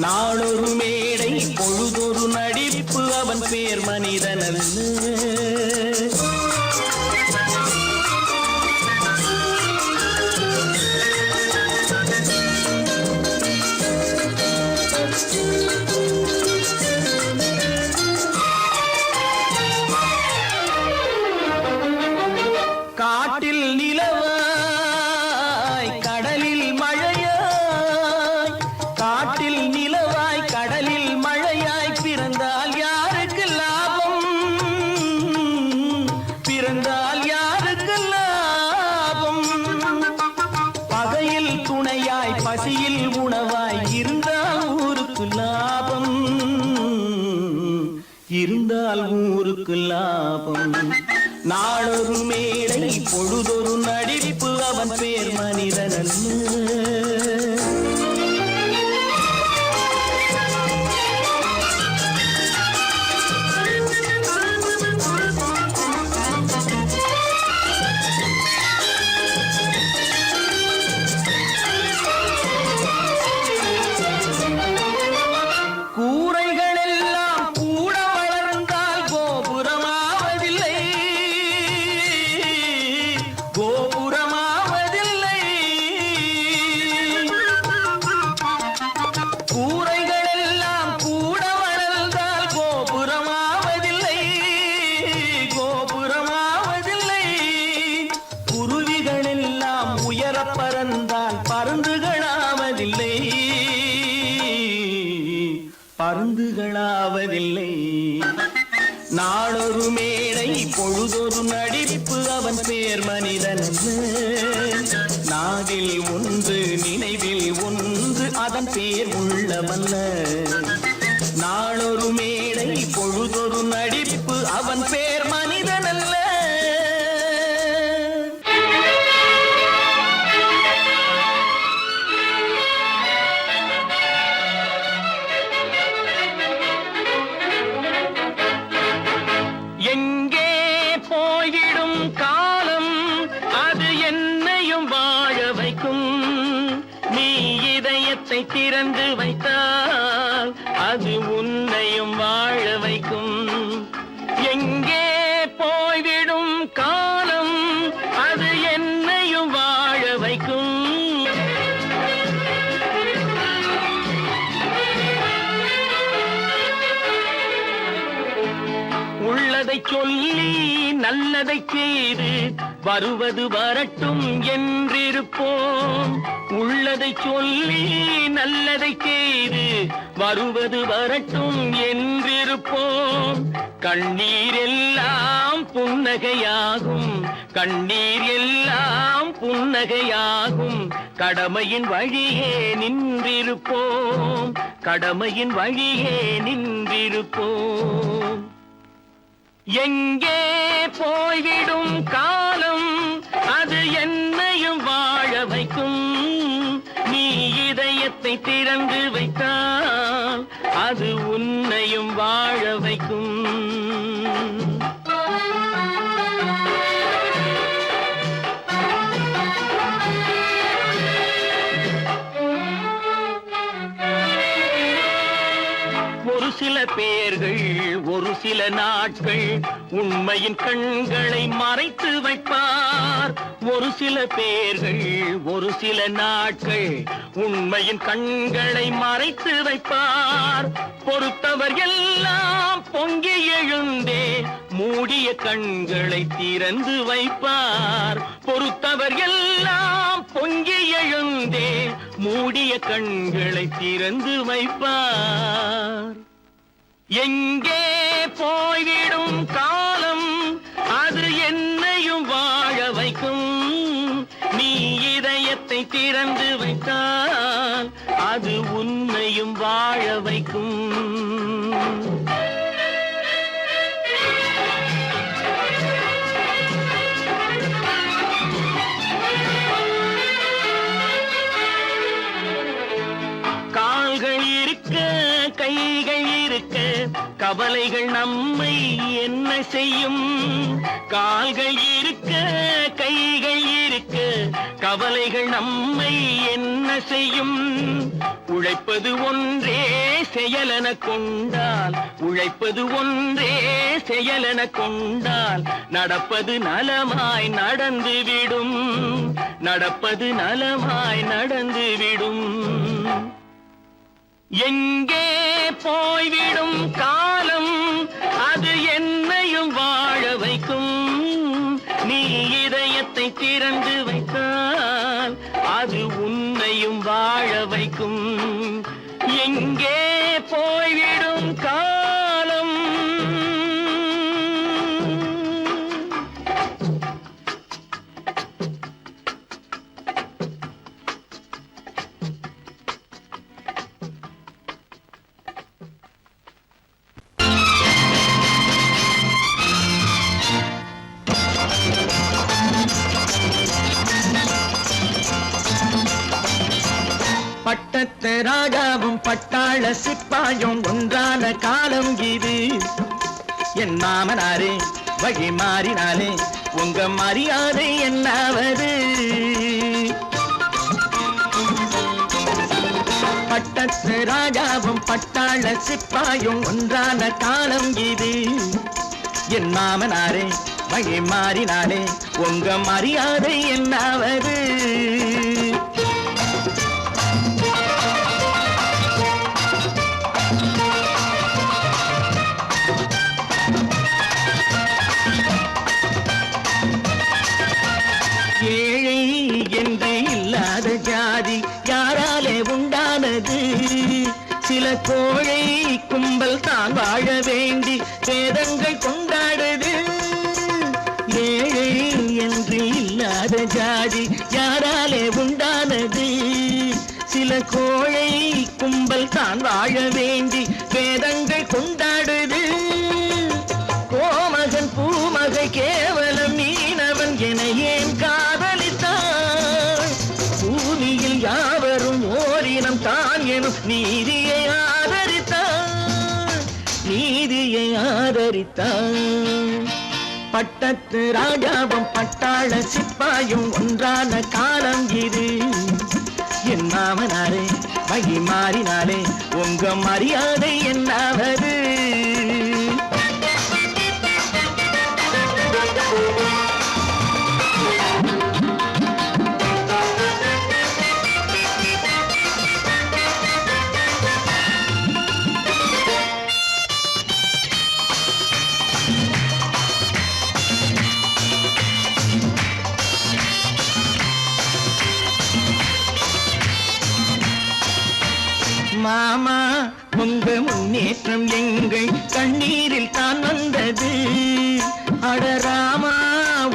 நாளொரு மேடை பொழுதொரு நடிப்பு அவன் பேர் மனிதனல்ல. காட்டில் நிலவாய் கடலில் மழையாய், காட்டில் நிலவாய் கடலில் மழையாய் பிறந்தால் யாருக்கு லாபம், பிறந்தால் யாருக்கு லாபம். பகையில் துணையாய் பசியில் உணவாய் இருந்தால் ஊருக்கு லாபம், இருந்தால் ஊருக்கு லாபம். நாளொரு மேடை பொழுதொரு நடிப்பு அவன் பேர் மனிதனல்ல. கூரைகள் எல்லாம் கூட வளர்ந்தால் கோபுரமாவதில்லை, கோபுரமாவதில்லை. கூரைகள் எல்லாம் கூட வளர்ந்தால் கோபுரமாவதில்லை, கோபுரமாவதில்லை. குருவிகள் எல்லாம் உயர பறந்தால் பருந்துகளாவதில்லை, பருந்துகளாவதில்லை. நாளொரு மேடை பொழுதொரு நடிப்பு அவன் பேர் மனிதனல்ல. நாவில் ஒன்று நினைவில் ஒன்று அதன் பேர் உள்ளமல்ல. நாளொரு மேடை பொழுதொரு நடிப்பு அவன் பேர் மனிதனல்ல. எங்கே போய்விடும் காலம் அது என்னையும் வாழ வைக்கும். நீ இதயத்தை திறந்து வைத்தால் அது உன்னையும் வாழ வைக்கும். எங்கே போய்விடும் காலம் அது என்னையும் வாழ வைக்கும். உள்ளதை சொல்லி நல்லதை செய்து வருவது வரட்டும் என்றிருப்போம். உள்ளதை சொல்லி நல்லதை செய்து வருவது வரட்டும் என்றிருப்போம். கண்ணீர் எல்லாம் புன்னகையாகும், கண்ணீர் எல்லாம் புன்னகையாகும். கடமையின் வழியே நின்றிருப்போம், கடமையின் வழியே நின்றிருப்போம். எங்கே போய்விடும் காலம், அது என்னையும் வாழ வைக்கும். நீ இதயத்தை திறந்து வைத்தால் அது உன்னையும் வாழ வைக்கும். ஒரு சில பேர்கள் ஒரு சில நாட்கள் உண்மையின் கண்களை மறைத்து வைப்பார். ஒரு சில பேர்கள் ஒரு சில நாட்கள் உண்மையின் கண்களை மறைத்து வைப்பார். பொறுத்தவர் எல்லாம் பொங்கி எழுந்தே மூடிய கண்களை திறந்து வைப்பார். பொறுத்தவர் எல்லாம் பொங்கி எழுந்தே மூடிய கண்களை திறந்து வைப்பார். எங்கே போய்விடும் காலம், அது என்னையும் வாழ வைக்கும். நீ இதயத்தை திறந்து வைத்தால் அது உன்னையும் வாழ வைக்கும். கால்கள் இருக்க கைகள் இருக்க கவலைகள் நம்மை என்ன செய்யும். கால்கள் இருக்க கைகள் இருக்க கவலைகள் நம்மை என்ன செய்யும். உழைப்பது ஒன்றே செயலென கொண்டால், உழைப்பது ஒன்றே செயலென கொண்டால் நடப்பது நலமாய் நடந்துவிடும், நடப்பது நலமாய் நடந்துவிடும். எங்கே போய்விடும் காலம், அது என்னையும் வாழ வைக்கும். நீ இதயத்தை திறந்து வைத்தால் அது உன்னையும் வாழ வைக்கும். எங்கே போய்விடும் காலம். பட்டத்து ராஜாவும் பட்டாள சிப்பாயும் ஒன்றான காலம் இது. என் மாமனாரே வழி மாறினாலே உங்க மரியாதை என்னாவது. பட்டத்து ராஜாவும் பட்டாள சிப்பாயும் ஒன்றான காலம் இது. என் மாமனாரே வழி மாறினாலே உங்க மரியாதை என்னாவது. ஏழை என்று இல்லாத ஜாதி யாராலே உண்டானது. சில கோழை கும்பல் தான் வாழ வேண்டி வேதங்கள் கொண்டாடுது. ஏழை என்று இல்லாத ஜாதி யாராலே உண்டானது. சில கோழை கும்பல் தான் வாழ வேண்டி வேதங்கள் கொண்டாடுது. கோமகன் பூமகை கேவலம் மீனவன் என ஏன் காதலித்தாள். பூமியில் யாவரும் ஓரினம் தான் எனும் நீதியை ஆதரித்தாள், நீதியை ஆதரித்தாள். பட்டத்து ராஜாவும் பட்டாள சிப்பாயும் ஒன்றான காலம் இது. என் மாமனாரே வழி மாறினாலே உங்க மரியாதை என்னாவது. உங்க முன்னேற்றம் எங்கள் கண்ணீரில் தான் வந்தது. அடராமா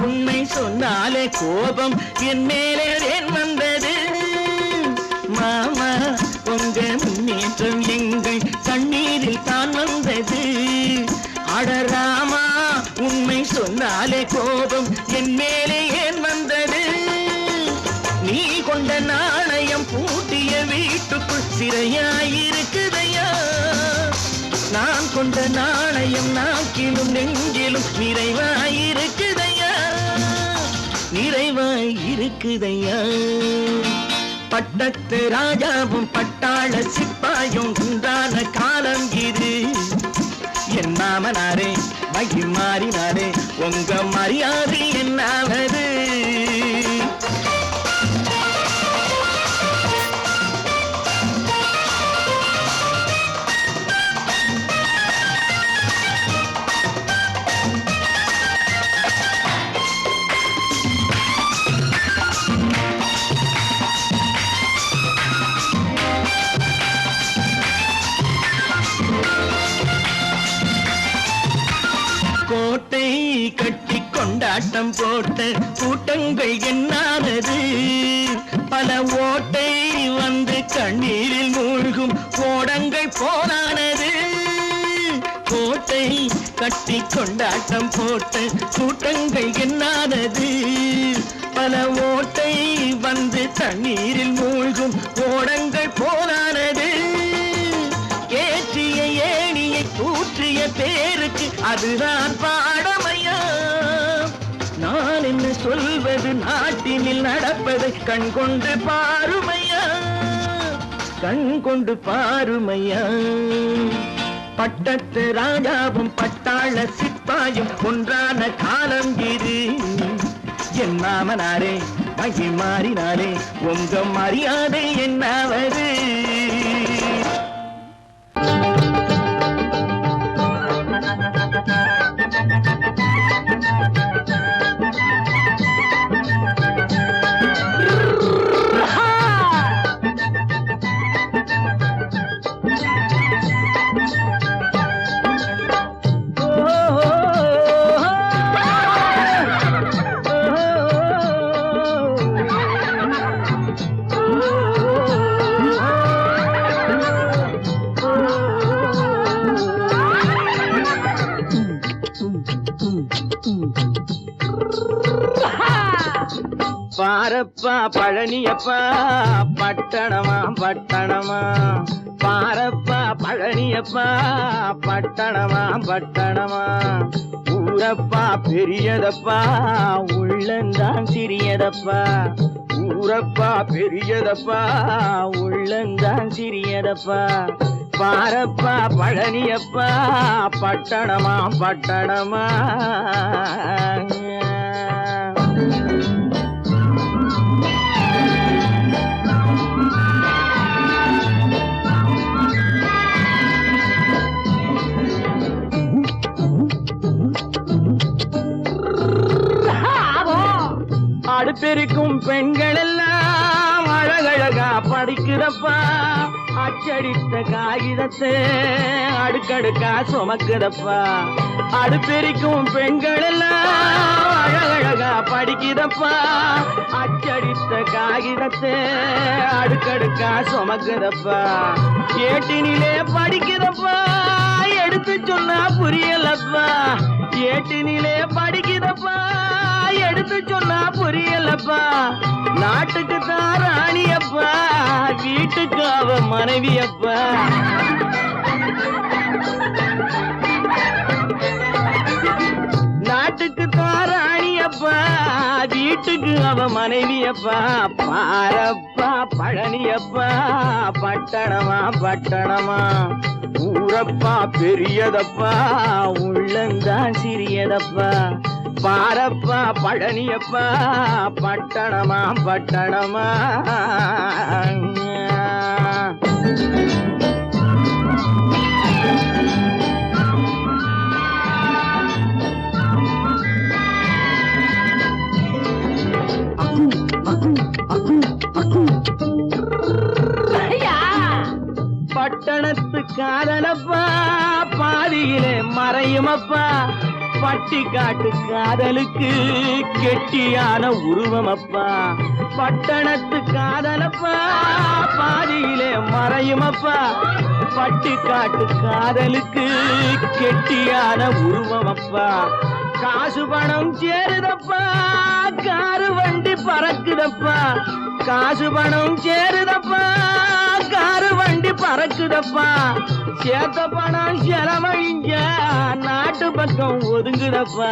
உண்மை சொன்னாலே கோபம் என் மேலே ஏன் வந்தது? மாமா உங்க முன்னேற்றம் எங்கள் கண்ணீரில் தான் வந்தது. அடராமா உண்மை சொன்னாலே கோபம் என் மேலே ஏன் வந்தது? நீ கொண்ட நாணயம் பூட்டிய வீட்டுக்குள் சிறையாயிருக்குதையா. நான் கொண்ட நாணயம் நாக்கிலும் நெஞ்சிலும் நிறைவாயிருக்குதையா, நிறைவாயிருக்குதையா. பட்டத்து ராஜாவும் பட்டாள சிப்பாயும் உண்டான காலம் இது. என் மாமனாரே மகிமாறினாரே உங்க மரியாதை என்னாவது? கோட்டை கட்டி கொண்டாட்டம் போட்ட கூட்டங்கள் என்னானது? பல ஓட்டை வந்து கண்ணீரில் மூழ்கும் ஓடங்கள் போனானது. கோட்டை கட்டி கொண்டாட்டம் போட்ட கூட்டங்கள் என்னானது? பல ஓட்டை வந்து தண்ணீரில் மூழ்கும் ஓடங்கள் போனானது. ஏற்றிய ஏணியை தூற்றிய பேருக்கு அதுதான் பாடமையா? நான் என்ன சொல்வது? நாட்டினில் நடப்பதை கண் கொண்டு பாருமையா, கண் கொண்டு பாருமையா. பட்டத்து ராஜாவும் பட்டாள சிப்பாயும் ஒன்றான காலம் இது. என் மாமனாரே மகிமாறினாரே உங்க மரியாதை என்னாவது? பாரப்பா பழனியப்பா பட்டணமா பட்டணமா, பாரப்பா பழனியப்பா பட்டணமா பட்டணமா. ஊரப்பா பெரியதப்பா உள்ளந்தான் சிறியதப்பா, ஊரப்பா பெரியதப்பா உள்ளந்தான் சிறியதப்பா. பாரப்பா பழனியப்பா பட்டணமா பட்டணமா. அடுப்பெருக்கும் பெண்கள் எல்லாம் அழகழகா படிக்கிறப்பா, அச்சடித்த காகிதத்தை அடுக்கடுக்கா சுமக்குதப்பா. அடுப்பெருக்கும் பெண்கள் எல்லாம் அழகழகா படிக்கிறப்பா, அச்சடித்த காகிதத்தை அடுக்கடுக்கா சுமக்குதப்பா. ஏட்டினிலே படிக்கிறப்பா எடுத்து சொன்னா புரியலப்பா, ஏட்டினிலே படிக்கிறப்பா எடுத்து சொன்னா புரியலப்பா. நாட்டுக்கு தான் ராணியப்பா, வீட்டுக்கு அவ மனைவியப்பா. நாட்டுக்கு தான் ராணியப்பா, வீட்டுக்கு அவ மனைவியப்பா. பாரப்பா பழனியப்பா பட்டணமா பட்டணமா. ஊரப்பா பெரியதப்பா உள்ளந்தான் சிறியதப்பா. பாரப்பா பழனியப்பா பட்டணமா பட்டணமா. பட்டணத்து காதலப்பா பாதியிலே மறையுமப்பா பட்டிக்காட்டு காதலுக்கு கெட்டியான உருவமப்பா பட்டணத்து காதலப்பா பாதியிலே மறையுமப்பா பட்டிக்காட்டு காதலுக்கு கெட்டியான உருவமப்பா காசு பணம் சேருதப்பா காரு வண்டி பறக்குதப்பா காசு பணம் சேருதப்பா காரு வண்டி பறக்குதப்பா சேத்த பணம் செலவழிஞ்ச நாட்டு பக்கம் ஒதுங்குதப்பா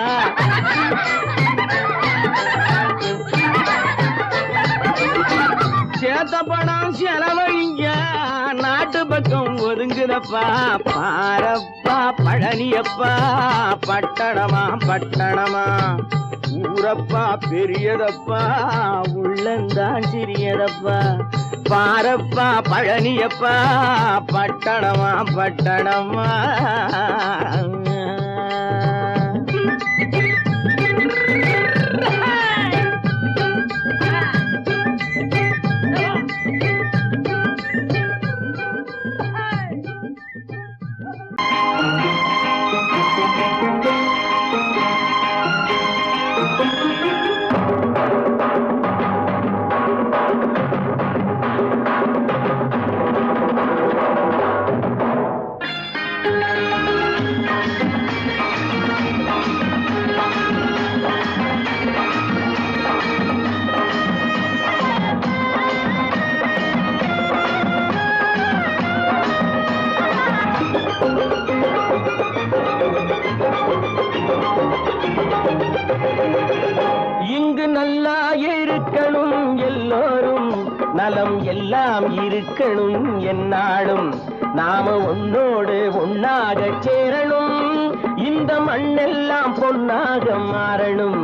சேத்த பணம் செலவழிஞ்ச நாட்டு பக்கம் ஒதுங்குதப்பா பாரப்பா பழனியப்பா பட்டணமா பட்டணமா ஊரப்பா பெரியதப்பா உள்ளந்தான் சிறியதப்பா பாரப்பா பழனியப்பா பட்டணமா பட்டணமா இங்கு நல்லா இருக்கணும் எல்லோரும் நலம் எல்லாம் இருக்கணும் என்னாலும் நாம ஒன்னோடு ஒன்னாக சேரணும் இந்த மண்ணெல்லாம் பொன்னாக மாறணும்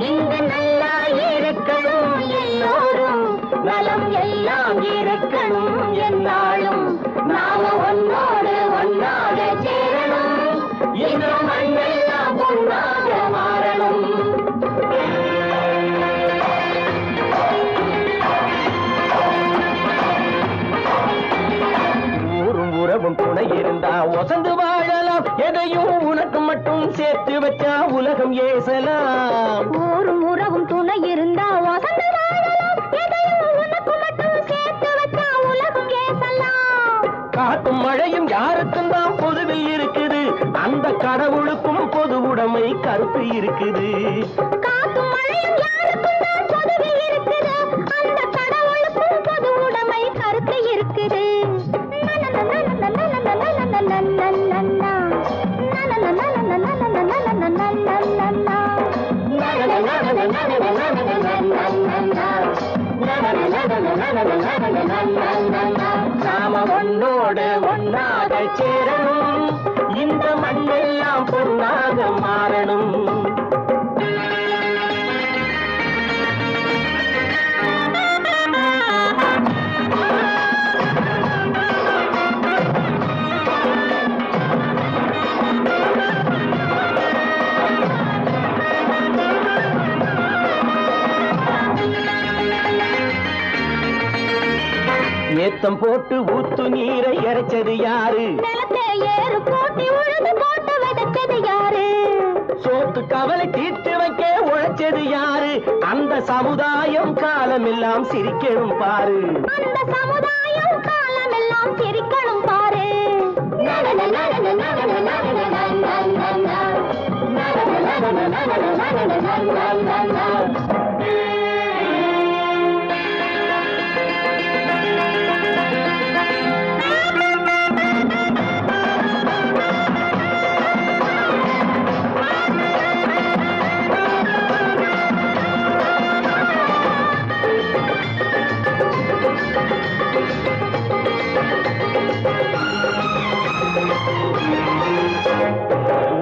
இங்கு நல்லா இருக்கணும் எல்லோரும் நலம் எல்லாம் இருக்கணும் என்னாலும் நாம ஒன்னோடு ஒன்னாக சேரணும் இந்த மண்ணெல்லாம் பொன்னாக மாறணும் உறவும் துணை இருந்தா ஒசந்து வாழலாம் எதையும் உனக்கு மட்டும் சேர்த்து வச்சா உலகம் ஏசலாம் ஊரும் உறவும் துணை இருந்தா வசந்து வாழலாம் எதையும் உனக்கு மட்டும் சேர்த்து வச்சா உலகம் ஏசலாம் காத்தும் மழையும் யாருக்கும் தான் பொதுவில் இருக்குது அந்த கடவுளுக்கும் பொது உடைமை கருத்து இருக்குது காத்தும் மழையும் யாருக்கும் தான் பொதுவில் இருக்குது அந்த கடவுளுக்கும் பொது உடைமை கருத்து இருக்குது நாம ஒன்னோடு ஒன்னாக சேரணும் இந்த மண்ணெல்லாம் பொன்னாக மாறணும் ஏத்தம் போட்டு ஊத்து நீரை இறைச்சது யாரு நிலத்தை ஏறு போட்டி உழுது போட்டு விதைச்சது யாரு சோத்து கவலை தீர்த்து வைக்க உழைச்சது யாரு அந்த சமுதாயம் காலமெல்லாம் சிரிக்கணும் பாரு அந்த சமுதாயம் காலமெல்லாம் சிரிக்கணும் பாரு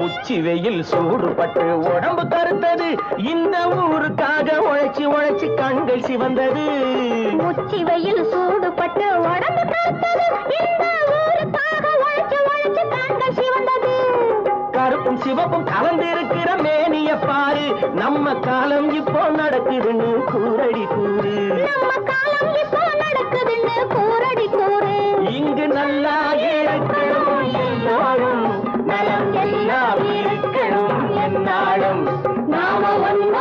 உச்சி வெயில் சூடுபட்டு உடம்பு கருத்தது இந்த ஊருக்காக உழைச்சி உழைச்சி கண்கள் சிவந்தது உச்சி வெயில் சூடுபட்டு உடம்பு கருத்தது இந்த ஊருக்காக உழைச்சு உழைச்சு கண்கள் சிவந்தது கருப்பும் சிவப்பும் கலந்திருக்கிற மேனிய பாரு நம்ம காலம் இப்போ நடக்குதுன்னு கூரடி கூறு நம்ம காலம் இப்போ நடக்குதுன்னு கூரடி கூறு இங்கு நல்லா இருக்கு நாளும் நாம ஒன்று